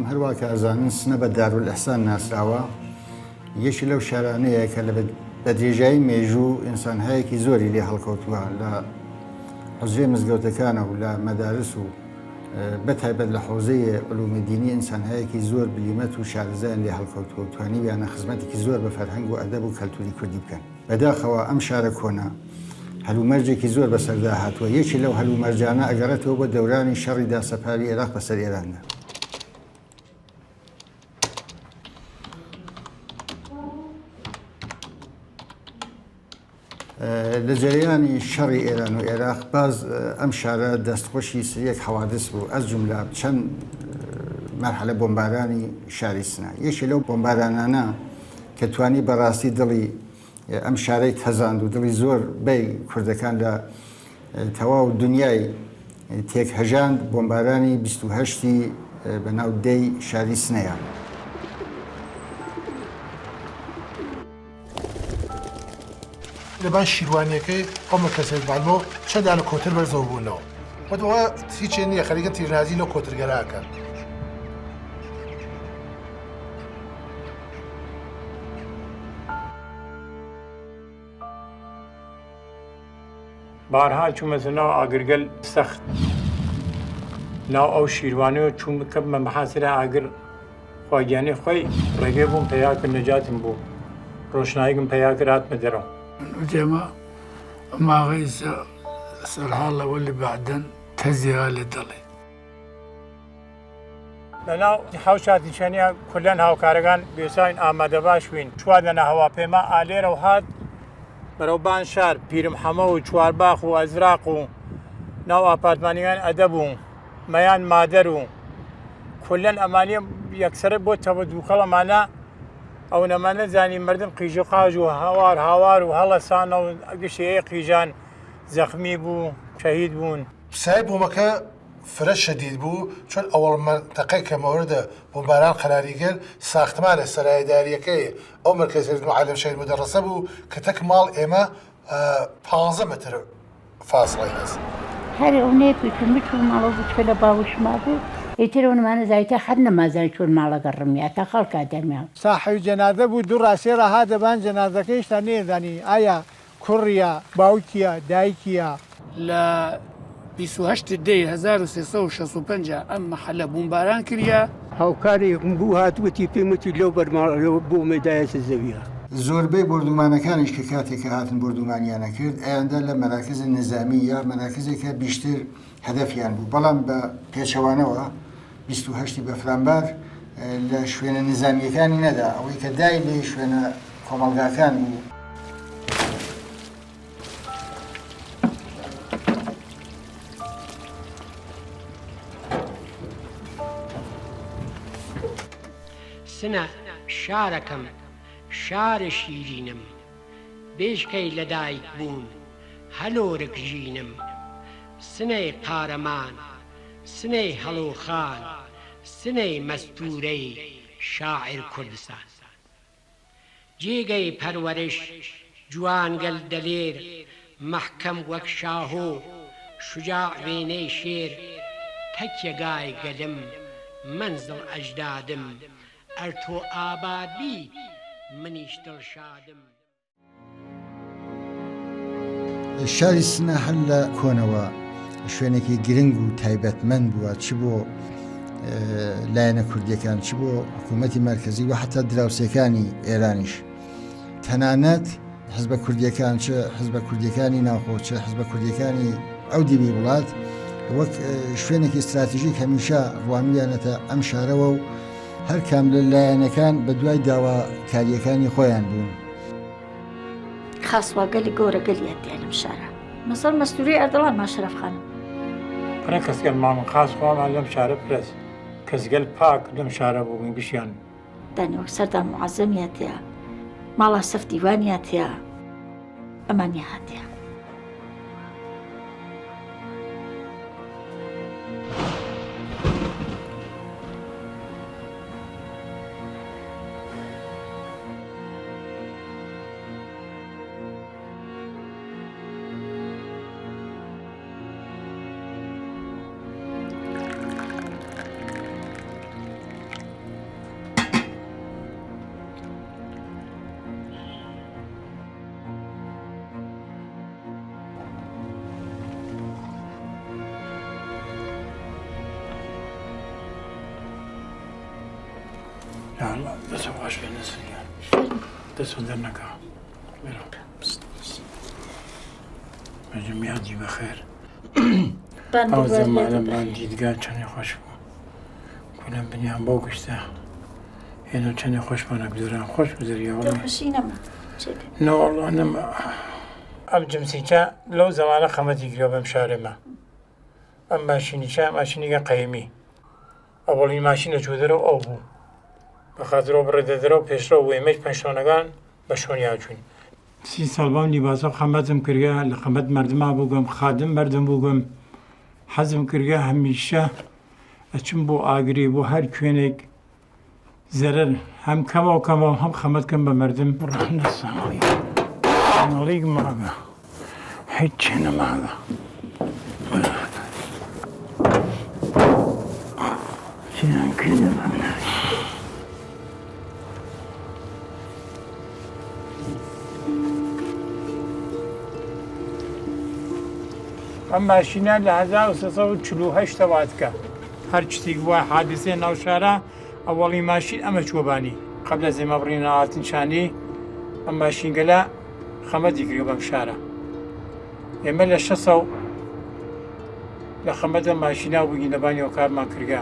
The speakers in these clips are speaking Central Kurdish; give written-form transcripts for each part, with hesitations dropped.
هەروە کە ئەزانن سنە بە دارولئەحسان ناسراوە یەکی لەو شارانەیە کە بە درێژایی مێژوو ئینسانهایەکی زۆری لێ هەڵکەوتووە لە حوزەی مزگەوتەکانە و لە مەدارس و بەتایبەت لە حوزەی علومی دینی ئینسانهایەکی زۆر بلیمەت و شارەزایان لێ هەڵکەوتووە و توانیویانە خزمەتێکی زۆر بە فەرهەنگ و ئەدەب و کەلتوری کوردی بکەن. بەداخەوە ئەم شارە کۆنا هەلومەرجێکی زۆر بەسەردا هاتووە. یەکی لەو هەلومەرجانە ئەگەڕێتەوە بۆ دەورانی شەڕی داسەپاوی عێراق بەسەر ئێراندا. لە جەریانی شەڕی ئێران و عێراق باز ئەم شارە دەستخۆشی سریەک حەوادث بوو، ئەس جوملا چەند مەرحەلە بۆمبارانی شاری سنە. یەکی لەو بۆمبارانانە کە توانی بەڕاستی دڵی ئەم شارەی هەزاند و دڵی زۆر بەی کوردەکان لە تەواو دنیای تێک هەژاند بۆمبارانی 28 بەناو دەی شاری سنەیە. لەبان شیروانیەکەی ئەو مرکەزیت معلومە چەندان لە کۆتر بەرزەوە بوونەوە. وەدەوە هیچ نییە خەریکە تیرنازی لەو کۆترگەراکەن. بارها چوومەتە ناو ئاگرگەل سەخت ناو ئەو شیروانەوە چوون بکەم بە مەحاسرە ئاگر خواگیانەی خۆی ڕێگەی بووم پەیا کرد نەجاتم بوو ڕۆشناییگم پەیا کرد هاتمە دەرەوە. وجمع ما غيز سرحالة واللي بعدين تزيها لدلي لەناو حوشاتی شەنیا کوردان هاوکارەکان بێساین ئامادە باش بووین چوادەنە هەواپەیما ئالێرە و هات بەرەوبان شار پیرم حەمە و چوارباخ و ئەزراق و ناو ئاپارتمانیەکان ئەدەب و مەیان مادەر و کولەن ئەمانیە یەکسرە بۆ تەوە دووکەڵەمانە ئەو نەمانە زانی مردم قیژ و قاژ و هاوار و هەڵەسانە و گشتەیە قیژان زەخمی بوو شەهید بوون. سای بۆمەکە فرە شەدید بوو چۆن ئەوەڵ منتەقەی کە مەوردە بۆمباران قەراریگەر ساختمانە سەرایداریەکەی ئەو مرکزیت معلم شەید مدەڕەسە بوو کە تەک ماڵ ئێمە 15 متر فاصڵەی هەست. هەر ئەوەیە پێچون بچوو ماڵەوە بچکە لە باوشما بوو ئیترەوەمانە زایتە حەد نەمازان چۆن ماڵەکە ڕمیا تا خەڵکا دەرمیان. ساحەوی جەنازە بوو دوو ڕاستێرە ها دەبان جەنازەکەی شتا نێزانی ئایا کوڕیە باوکیە دایکیە. ل 28 دەی 1365 ئەم مەحەلە بومباران کردە. هاوکارێکم بوو هاتووەتی پێمەتی لەو بەرماڵەوە بۆ مێدایەتە زەویە. زۆربەی بردومانەکانیش کە کاتێک کە هاتن بردومانیانە کرد ئەیاندا لە مەراکز نظامی یا مەراکزێکە بیشتر هەدەفیان بوو، بەڵام بە پێچەوانەوە 28 بەفرامبار لە شوێنە نظامیەکانی نەدا ئەوەی کە دای لێ شوێنە کۆمەلگاکان بوو. سنە شارەکەم شارە شیرینم بێژکەی لەدایک بوون هەلۆرک ژینم سنەی قارەمان سنەی هەڵۆخان سنەی مەستورەی شاعر کوردستان جێگەی پەروەرش جوانگەل دەلێر مەحکەم وەک شاهۆ شوجاع وێنەی شێر تەکیەگای گەلم منزڵ ئەجدادم ئەرتۆ ئاباد بی منیش دڵشادم. شاری سنە هەر لە کۆنەوە شوێنێکی گرنگ و تایبەتمەند بووە چ بۆ لایەنە کوردیەکان چ بۆ حکوومەتی مەرکەزی و حتا دراوسەکانی ئێرانیش. تەنانەت حزبە کوردیەکان چ حزبە کوردیەکانی ناوخۆ چ حزبە کوردیەکانی ئەو دیبی وڵات وەک شوێنێکی استراتیژیک هەمیشە ڕوانویانەتە ئەم شارەوە و هەر کام لە لایەنەکان بە دوای داواکاریەکانی خۆیان بوون. خاصوا گەلی گەورە گەلیەتیا لەم شارە مەسەڵ مەستوری ئەردەڵان ماشەرەف خانم پرە کەسگەل ماڵم خاص خۆمان لەم شارە پرس کەسگەل پاک لەم شارە بوو گشیان دانیوە سەردان معەزەمیەتەیە ماڵا سەف دیوانیەتەیە ئەمانی هاتەیە. لا لا دەسەواش بێ نەسریان دەسۆ دەرنەکە بەجمیادی بەخێر ئەو زەمانە من دیدگا چەندی خۆش بوو کولم بنیان بۆ گشتە هێنە چەندی خۆشمانە گزۆران خۆش بزریەوە نەوەڵڵا نەما ئەم جمسیچە لەو زەمانە خەمەتی گرێ بەم شارێمە ئەم ماشینیچە ماشینیگە قەیمی ئەوڵی ماشینە چوو دەرەوە ئەو بوو بەخاترەوە بڕێدەدەرەوە پێشرەوە وێمەش پێشتۆنەکان بە شۆنیا چوون 30 ساڵ باو لیباسە خەمەتم کردگە لە خەمەت مردما بووگەم خادم مردم بووگەم حەزم کردگە هەمیشە ئەچم بۆ ئاگری بۆ هەر کوێنێک زەرەر هەم کەمەوە کەمەوە هەم خەمەتکەم بە مردم ڕەحنەسەمەوەی نەڵیگ ماگە هیچ چێ نەماگە چیان کردە بەمنە ئەم ماشینە لە 1940 واتکە هەر شتێک وای حادثێ ناو شارە ئەوەڵی ماشین ئەمە چوەبانی قبل لە زێمە بڕینە هاتنشانی ئەم ماشینگەلە خەمەتی کرد بەم شارە ئێمە لە 600 لە خەمەتە ماشینا بووگین لەبانیەوە کارمان کردگە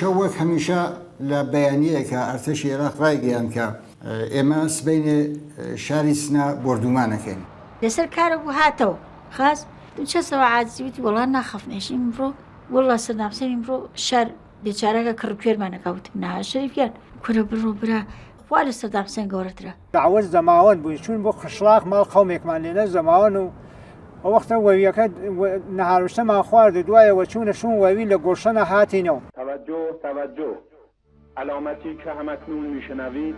شەو وەک هەمیشە لە بەیانیەکە ئەرتەشی عێراق ڕایگەیان کە ئێمە سبەینێ شاری سنا بردومانەکەین لەسەر کارە بوو هاتەوە خاس دوچەسەوە عادزیوتی وەڵان ناخەفنێشی مرۆ وەڵا سەدامسەری مرۆ شار بێچارەکە کڕپێرمانەکەوتم ناها شەریفیان کورە بڕۆ برا وا لە سەدامسەن گەورەترە داوەت زەماوەند بووین چون بۆ خشلاق ماڵ قەومێکمان لێنە زەماوەن و ئەو وەختە وەویەکە نەهاروشتەمان خواردە دوایەوە چوونە شوون وەوی لە گۆشەنە هاتینەوە توجه علامتی که همکنون میشنوید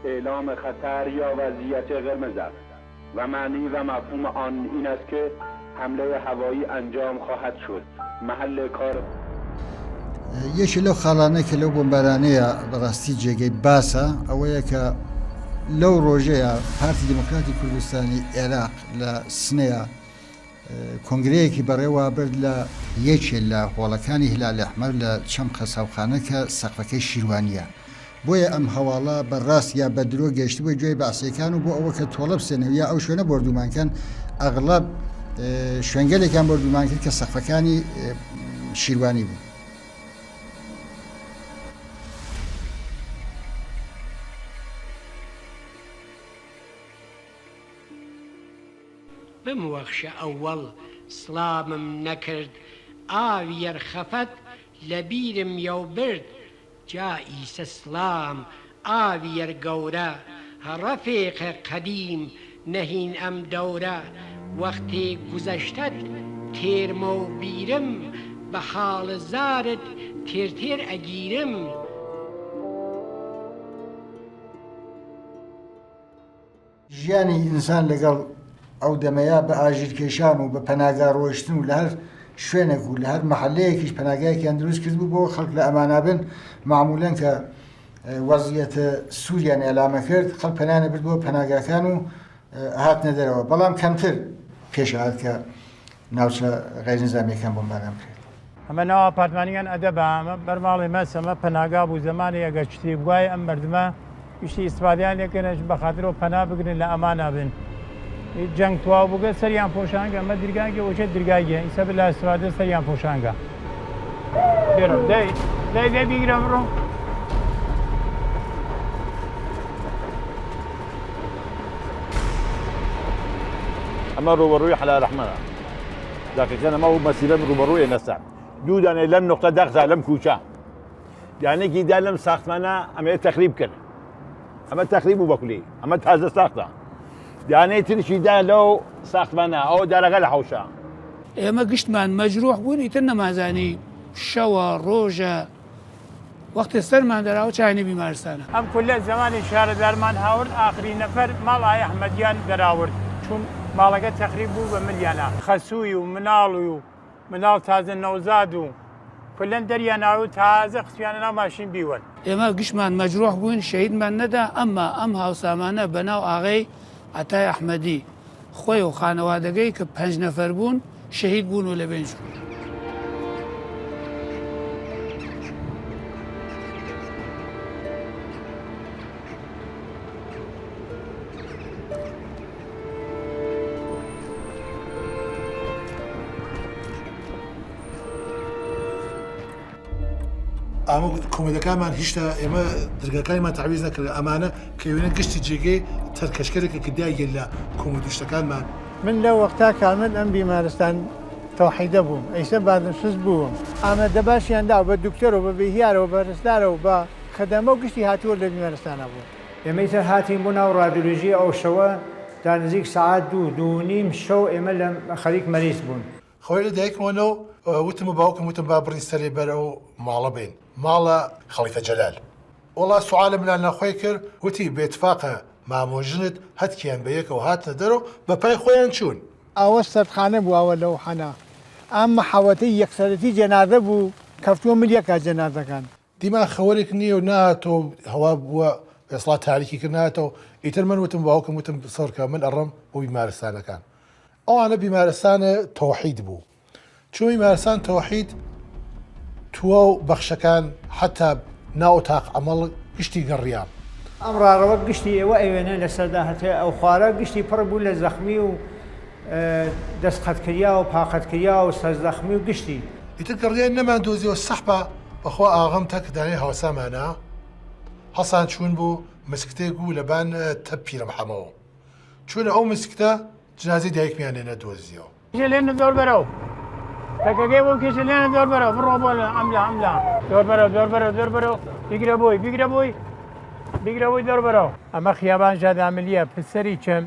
اعلام خطر یا وضعیت قرمز است و معنی و مفهوم آن این است که حمله هوایی انجام خواهد شد محل کار یەکی لەو خاڵانە کە لەو بۆمبارانەیە بەڕاستی جێگەی باسە ئەوەیە کە لەو ڕۆژەیە پارتی دموکراتی کوردستانی عێراق لە سنەیە کۆنگرەیەکی بەڕێوە برد لە یەکێ لە هۆڵەکانی هلال ئەحمەر لە چەم قەساوخانە کە سەقفەکەی شیروانیە بۆیە ئەم هەواڵە بەڕاست یا بە درۆ گەشت بۆی گوێی بەعسیەکان و بۆ ئەوە کە تۆڵە بسێنەوە یا ئەو شوێنە بردومانکەن ئەغڵب شوێنگەلێکیان بردومان کرد کە سەقفەکانی شیروانی بوو بموەخشە ئەوەڵ سڵامم نەکرد ئاویەر خەفەت لە بیرم یەو برد جائیسە سڵام ئاویەر گەورە ڕەفێقە قەدیم نەهین ئەم دەورە وەختێ گوزەشتت تێرمە و بیرم بە حاڵ زارت تێر ئەگیرم ژیانی ئینسان لەگەڵ ئەو دەمەیە بە ئاژیرکێشان و بە پەناگا ڕۆیشتن و لە هەر شوێنێک و لە هەر مەحەلەیەکیش پەناگایەکیان دروست کرد بوو بۆ خەڵک لە ئەمانابن معمولەن کە وەزیەتە سووریان ئێلامە کرد خەڵک پەنانە برد بۆ پەناگاکان و هاتنە دەرەوە بەڵام کەمتر پێشهات کە ناوچە غەیرنیزامیەکان بۆمباران کرد ئەمە ناو ئاپارتمانیان ئەدەبە ئەمە بەرماڵی مەسەمە پەناگا بوو زمانی ئەگەر شتی بگوای ئەم مردمە وشتی ئیسپادیان لێکەنەش بەخاترەوە پەنا بگرن لە ئەمانە بن جەنگ تواو بووگە سەریان پۆشانگە ئەمە درگاگە وچە درگاگە ئیسە بلا ئیسپادە سەریان پۆشانگە بێرم دەی بیگرە بڕۆ ئەمە ڕوبەڕووی حەلال ڕەحمەنە داقیقەن ئەمە مەسیرە ڕوبەڕوویە نەسا دوو دانێ لەم نقطە دەغزا لەم کوچە یانێکی دا لەم ساختمانە ئەمەیە تەخریب کرد ئەمە تەخریب بوو بەکولی ئەمە تازە ساختە دانەی ترشی دا لەو ساختمانە ئەوە دارەکە لە حەوشە ئێمە گشتمان مەجروح بوون ئیتر نەمازانی شەوە ڕۆژە وەختی سەرمان دەراوە چاینە بیمارستانە ئەم کولە زمانی شارەدارمان هاورد ئاخری نەفەر ماڵای ئەحمەدیان دەراورد چون ماڵەکە تەخریب بوو بە ملیانە خەسووی و مناڵی و مناڵ تازە نەوزاد و کولەن دەریاناوی و تازە خستویانە ناو ماشین بیوەن ئێمە گشتمان مەجروح بووین شەهیدمان نەدا ئەمما ئەم هاوسامانە بەناو ئاغای عەتای ئەحمەدی خۆی و خانەوادەگەی کە 5 نەفەر بوون شەهید بوون و لە بێنج. ئەمە کۆمەدەکانمان هیچتا ئێمە دەرگاکانیمان تعویز نەکرد ئەمانە کەوێنە گشتی جێگەی تەرکەشکەرێکە کە دایگەن لە کۆمەدوشتەکانمان. من لە وەختا کامل ئەم بیمارستان تەوحیدە بووم ئەیسە بادنشست بووم ئامادە باشیاندا بە دکتۆر و بە بێهیارەوە بە ڕستدارەوە بە خەدەمە و گشتی هاتووە لە بیمارستانە بوو. ئێمەیتر هاتین بوو ناو ڕادیۆلۆژی ئەو شەوە تا نزیک سعات 2 شەو ئێمە لە خەریک مەریض بوون. خۆی لە دایکمەوەنەوە وتم باوکم وتم با بڕی سەرێ بەرەوە ماڵە بین ماڵە خەلیفە جەلال. وڵا سوالە منان نەخۆی کرد وتی بێتفاقە مامۆژنت هەتکیان بە یەکەوە هاتنە دەرەوە بە پای خۆیان چوون. ئەوە سەردخانە بووەوە لەو حەنا ئەم محەوەتەی یەکسەرەتی جەنازە بوو کەفتووە ملیەکە جەنازەکان. دیمان خەوەرێک نییە و نهاتەوە هەوا بووە ئێسڵا تاریکی کرد نهاتەوە ئیتر من وتم باوکم وتم سەرکە من ئەڕەم بۆ بیمارستانەکان. ئەوانە بیمارستانە تەوحید بوو. چۆن بیمارستان تەوحید تووە و بەخشەکان حتا ناو تاق ئەمەڵ گشتی گەڕیان. ئەم ڕاڕەوە گشتی ئێوە ئەوێنە لەسەردا هەتێ ئەو خوارە گشتی پڕ بوو لە زەخمی و دەستقەتکریا و پاقەتکریا و سەرزەخمی و گشتی. ئیتر گەڕیان نەمان دۆزیەوە سەحبە بەخوا ئاغەم تەکدانی هەوەسامانە هەسان چوون بوو مسکتێک و لەبان تە پیرم حەمەوە چوونە ئەو مسکتە جنازەی دایکمیان لێنە دۆزیەوە. لێنە زۆر بەرەو تەکەگەی بۆ کێشە لێنە زۆر بەرەو بڕۆ بۆ ئەملا زۆر بەرەو زۆر بەرەو زۆر بەرەو بیگرە بۆی بیگرەبووی زۆر بەرەو. ئەمە خیابان ژادامیلیە پسەری چەم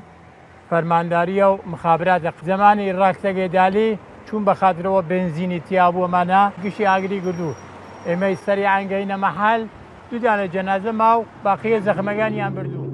فەرمانداریە و مخابراتە زمانی ڕاکتەگەیدالی چوون بە خاترەوە بنزینی تیا بووەمانە گشتی ئاگری گردوو ئێمەی سەری ئەنگەینە مەحال دوودانە جەنازە ماو باقیە زەخمەکانیان بردوو.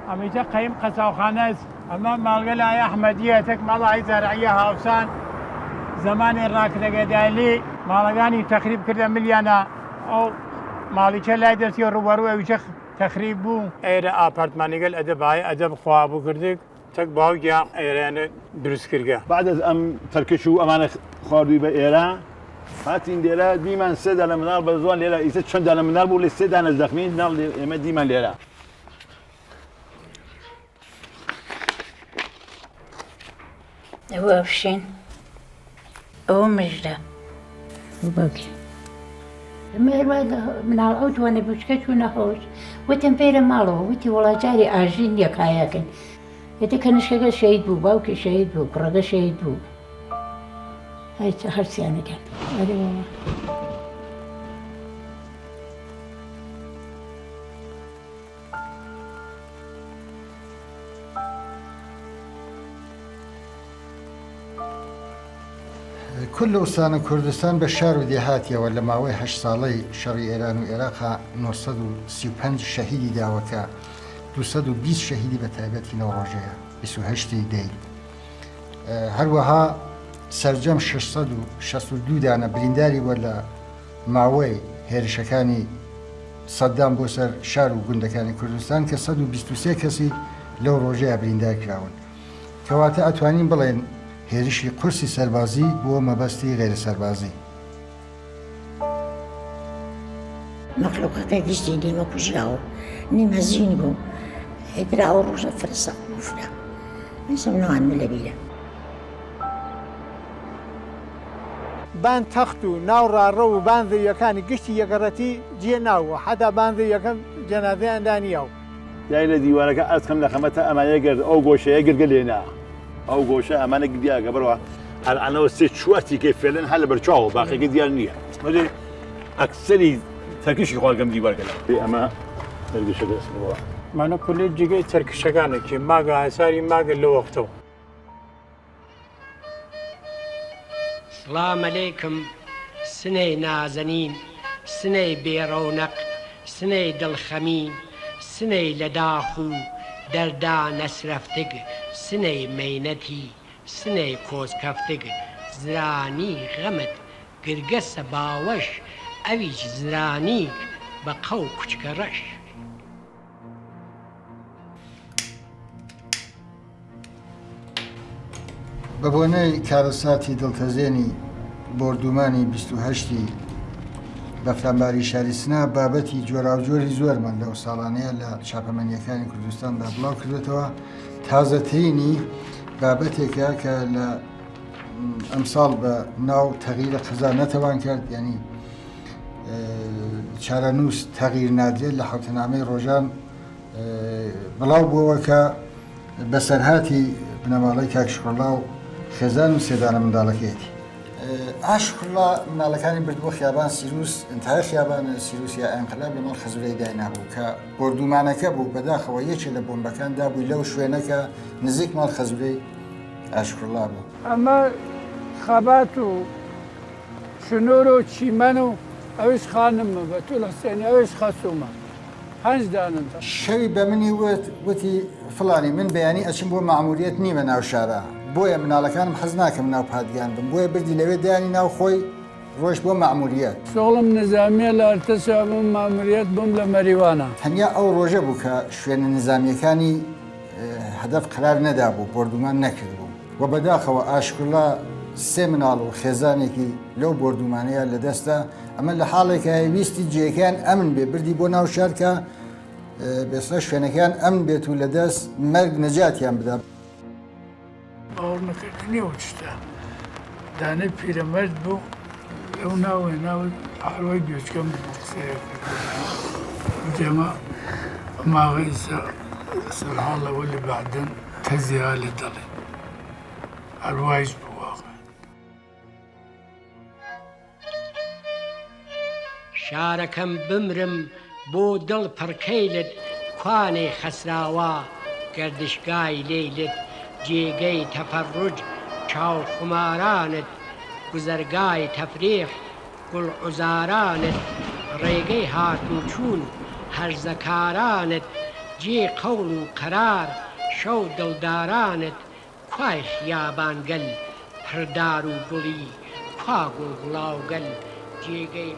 ئەمیجە قەیم قەساوخانەس ئەمە ماڵگە لای ئەحمەدیە تەک ماڵای زەرعیە هاوسان زمانی ڕاکردەگەدایلی ماڵەکانی تەخریب کردە ملیانە ئەو ماڵیچە لای دەستی ڕوبەڕوو ئەویشە تەخریب بوو. ئێرە ئاپارتمانیگەل ئەدەبای ئەدەب خوابوو کردێک تەک باوگیا ئێرەیانە دروست کردگە. بعد از ئەم تەرکش و ئەمانە خواردووی بە ئێرە هاتین لێرە دیمان سێدا لە مناڵ بە زوان لێرە ئیسە چەنددا لە مناڵ بوو لە سێدانە زەخمی ناڵ ئێمە دیمان لێرە. ئەوە ئەفشین ئەوە مژدە باوکی مناڵ ئەو توانە بچکە چوونە هۆش وتم پێرە ماڵەوە وتی وڵاجاری ئاژین یەکایەکەن هێتە کەنیشکەکە شەید بوو باوکی شەید بوو کوڕەکە شەید بوو هەرچیانەکەن. كل وسانە کوردستان بە شار و دێهاتیەوە لە ماوەی 8 ساڵەی شەڕی ئێران و عێراقا 935 شەهیدی داوەکە 220 شەهیدی بە تایبەتی نەوڕۆژەیە 28 دەی هەروەها سەرجەم 662 دانە برینداری وە لە ماوەی هێرشەکانی سەدام بۆ سەر شار و گوندەکانی کوردستان کە 123 کەسی لەو ڕۆژەیە بریندار کراون کەواتە ئەتوانین بڵێن هێرشی قورسی سەربازی بۆ مەبەستی غێرە سەربازی. مەخلوقەکە گشتی نیمە کوژراوە نیمە زیین بوو هێدراوە ڕۆژە فرسە فرا ئەسم نوان لەبیرە. بان تەخت و ناو ڕاڕە و بانزەیەکانی گشتی یەگەڕەتی جێ ناوە حتا بانزە یەکەم جەنازەیان دانیاو. یای لە دیوارەکە ئەسکەم لە خەمەتە ئەمانەیە گرد ئەو گۆشەیە گرگە لێنا ئەو گۆشە ئەمانە گدیاگە بڕەوە هەرانەوە سێ چوارتی کەی فێلن هەر لە بەرچاوە باقیگە دیار نییە ئەکسری تەرکیشی خواگەم دیوارگەلا ئەمە دەرگشە دەست بڕە مانە کولی جگەی تەرکشەکانێکی ماگە ئاساری ماگە لە وەختەوە سلام علیکم سنەی نازەنین سنەی بێڕەونەق سنەی دڵخەمین سنەی لە داخ و دەردا نەسرەفتگ سنەی مەینەتی سنەی کۆزکەفتگ زرانی غەمت گرگەسە باوەش ئەویش زرانیک بە قەو کوچکە ڕەش بە بۆنەی کارەساتی دڵتەزێنی بردومانی 28 بەفرامباری شاری سنا بابەتی جۆراوجۆری زۆرمان لەو ساڵانەیە لە چاپەمەنیەکانی کوردستاندا بڵاو کردوێتەوە تازەترینی بابەتێکە کە لە ئەمساڵ بە ناو تەغیرە قزا نەتەوان کرد ینی چارەنووس تەغیر نادرێت لە حوتەنامەی ڕۆژان بڵاو بووەوە کە بەسەرهاتی بنەماڵەی کاکشکڕڵا و خێزان و سێدانە منداڵەکەیەتی ئاشکڕڵا مناڵەکانی بردبووە خیابان سیروس انتهای خیابان سیروس یا ئەنقلاب لەمەڵ خەزورەی داینابوو کە بردومانەکە بوو بەداخەوە یەکێ لە بۆمبەکان دابووی لەو شوێنەکە نزیک ماڵ خەزورەی ئاشکڕڵا بوو ئەمە خەبات و شنۆر و چیمەن و ئەوش خانممە بە تو لە سێنی ئەوش خەسوومە هەنج دانم شەوی بە منی وتی فڵانی من بەیانی ئەچم بۆ مەعموریەت نیمە ناو شارە بۆیە مناڵەکانم حەز ناکەم ناو پادگان بم بۆیە بردی لەوێ دایانی ناو خۆی ڕۆژ بۆ مەعموریەت شغڵم نظامیە لە ئەرتەشا بووم ماموریەت بووم لە مەریوانە هەنیا ئەو ڕۆژە بوو کە شوێنە نظامیەکانی هەدەف قرار نەدابوو بردومان نەکرد بوو و بەداخەوە ئاشکوڵا سێ مناڵ و خێزانێکی لەو بردومانەیە لە دەستە ئەمە لە حاڵێکە ویستی جێەکان ئەمن بێ بردی بۆ ناو شارکە بێستا شوێنەکان ئەمن بێت و لە دەست مەرگ نەجاتیان بدا باوەڕ نەکردنی ئەو شتە دانەی پیرەمەرد بوو ئەو ناوێ ناوت هەروەی گوێچکەم جێمە ماغی سەرحاڵەوە لە بعدن تەزییا لە دەڵێ هەروایش بوو واقع شارەکەم بمرم بۆ دڵ پڕکەیلت کوانەی خەسراوە گەردشگای لێیلت جێگەی تەفەڕوج چاو خمارانت گوزەرگای تەفریح گوڵعوزارانت ڕێگەی هاتن چوون هەرزەکارانت جێ قەول و قەرار شەو دڵدارانت کوای خیابانگەل پردار و گوڵی کوا گوڵگوڵاوگەل جێگەی